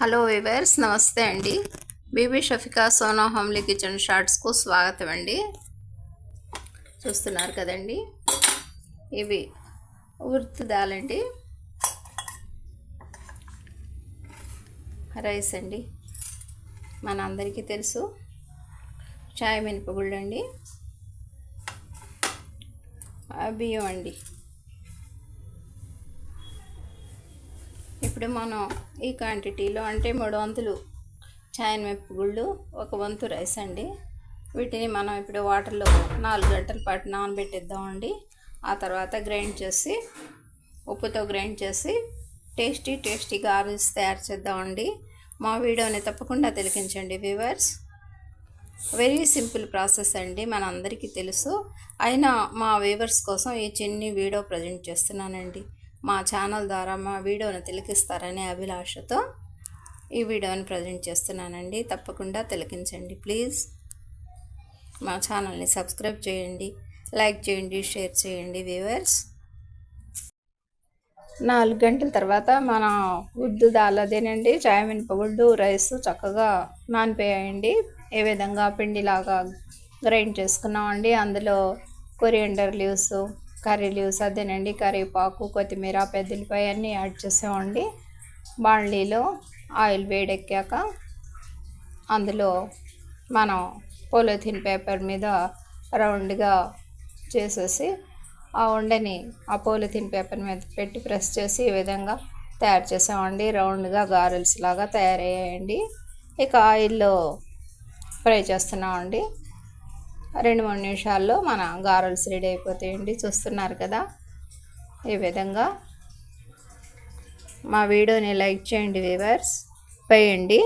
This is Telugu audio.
హలో వివర్స్, నమస్తే అండి. బీబీ షఫికా సోనా హోమ్లీ కిచెన్ షార్ట్స్కు స్వాగతం అండి. చూస్తున్నారు కదండి, ఇవి ఉర్ద్ దాల్ అండి, రైస్ అండి, మన అందరికీ తెలుసు. చాయ్ మినపగుళ్ళు అండి, బియ్యం అండి. ఇప్పుడు మనం ఈ క్వాంటిటీలో అంటే 3 వంతులు చాయ్ మినపగుళ్ళు, 1 వంతు రైస్ అండి. వీటిని మనం ఇప్పుడు వాటర్లో 4 గంటల పాటు నానబెట్టిద్దామండి. ఆ తర్వాత గ్రైండ్ చేసి, ఉప్పుతో గ్రైండ్ చేసి టేస్టీ గారెస్ తయారు చేద్దామండి. మా వీడియోని తప్పకుండా తిలకించండి వ్యూవర్స్. వెరీ సింపుల్ ప్రాసెస్ అండి, మన అందరికీ తెలుసు. అయినా మా వ్యూవర్స్ కోసం ఈ చిన్ని వీడియో ప్రజెంట్ చేస్తున్నానండి. మా ఛానల్ ద్వారా మా వీడియోని తిలకిస్తారనే అభిలాషతో ఈ వీడియోని ప్రజెంట్ చేస్తున్నానండి. తప్పకుండా తిలకించండి ప్లీజ్. మా ఛానల్ని సబ్స్క్రైబ్ చేయండి, లైక్ చేయండి, షేర్ చేయండి వ్యూవర్స్. 4 గంటల తర్వాత మన ఉర్ద్ దాల్ అదేనండి, చాయ్ మినపగుళ్ళు, రైస్ చక్కగా నానిపోయాయండి. ఏ విధంగా పిండిలాగా గ్రైండ్ చేసుకున్నామండి. అందులో కొరియండర్ లీవ్స్, కర్రీ లీవ్స్ అదేనండి, కరివేపాకు, కొత్తిమీర, పెద్దలిపాయ అన్నీ యాడ్ చేసామండి. బాండ్లీలో ఆయిల్ వేడెక్కాక అందులో మనం పాలిథిన్ పేపర్ మీద రౌండ్గా చేసేసి ఆ ఉండని ఆ పాలిథిన్ పేపర్ మీద పెట్టి ప్రెస్ చేసి ఈ విధంగా తయారు చేసామండి. రౌండ్గా గారెల్స్ లాగా తయారయ్యాయండి. ఇక ఆయిల్లో ఫ్రై చేస్తున్నామండి. 2-3 నిమిషాల్లో మన గారెల్స్ రెడీ అయిపోతాయండి. చూస్తున్నారు కదా, ఈ విధంగా. మా వీడియోని లైక్ చేయండి వ్యూవర్స్, వేయండి.